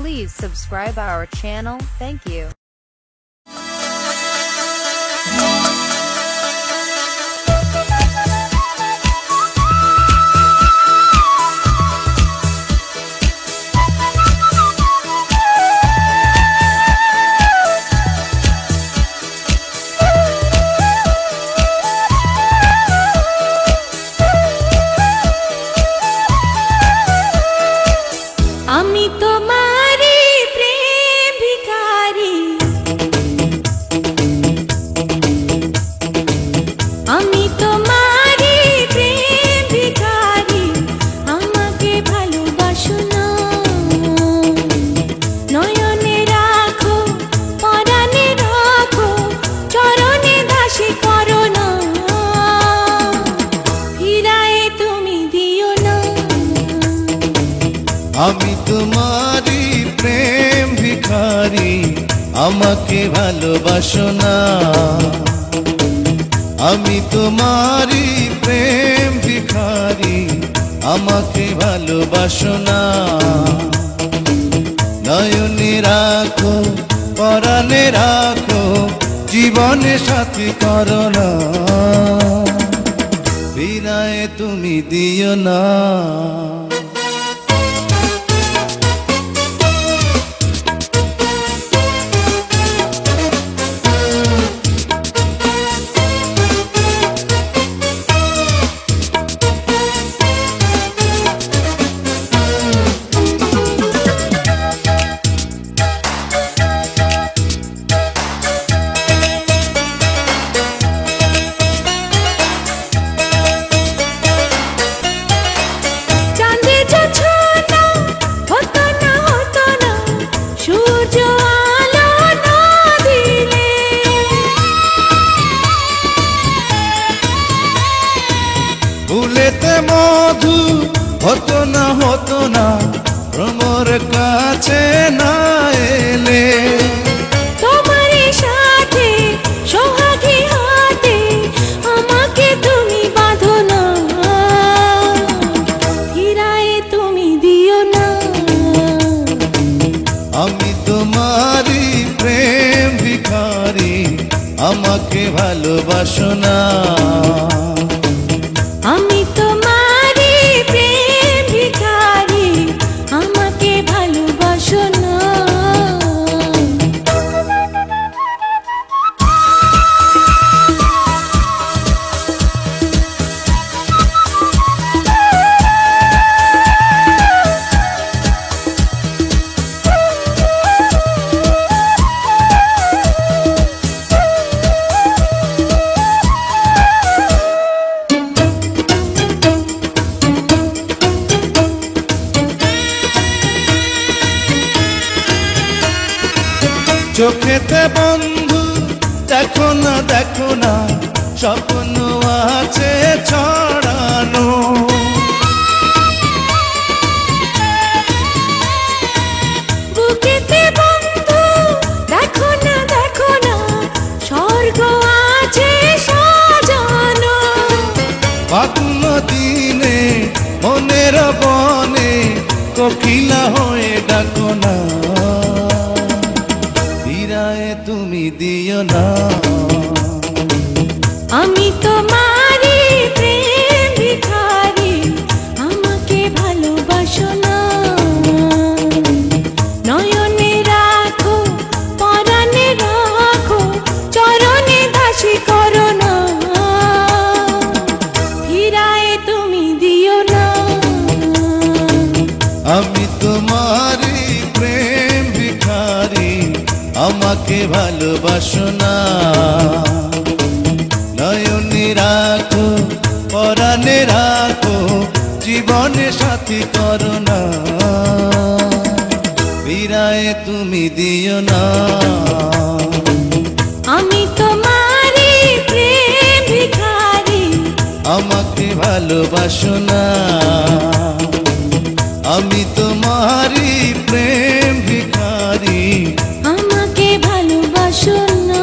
Please subscribe our channel. Thank you. আমি তোমারই প্রেম ভিখারি, আমি তোমারই প্রেম ভিখারি, আমাকে ভালোবাসো না। নয়নে রাখো, পরাণে রাখো, চরণে দাসী করো না, ফিরায়ে তুমি দিও না। আমি তোমারই প্রেম ভিখারি, আমাকে ভালোবাসো না। আমি তোমারই প্রেম ভিখারি, আমাকে ভালোবাসো না। নয়নে রাখো, পরাণে রাখো, জীবনে সাথী করো না, ফিরায়ে তুমি দিও না। ফুলেতে মধু হতো না ভ্রমর কাছে না এলে, তোমার সাথে সোহাগী হাতে আমাকে তুমি বাঁধো না, ফিরায়ে তুমি দিও না। আমি তোমারই প্রেম ভিখারি, আমাকে ভালোবাসো না। আমি তোমারই প্রেম ভিখারি, আমাকে ভালোবাসো না। চোখেতে বন্ধু দেখো না, স্বপ্ন আছে ছড়ানো। বুকেতে বন্ধু দেখো না, স্বর্গ আছে সাজানো। ফাগুন দিনে মনের বনে কোকিলা হয়ে ডাকো না, ফিরায়ে তুমি দিও না। আমি তোমারই প্রেম ভিখারি, আমাকে ভালোবাসো না। নয়নে রাখো, পরাণে রাখো, চরণে দাসী করো না, ফিরায়ে তুমি দিও না। আমি তোমারই প্রেম ভিখারি, আমাকে ভালোবাসো না। নয়নে রাখো, পরাণে রাখো, জীবনে সাথী করো না, ফিরায়ে তুমি দিও না। আমি তোমারই প্রেম ভিখারি, আমাকে ভালোবাসো না। আমি তোমারই প্রেম ভিখারি, আমাকে ভালোবাসো না।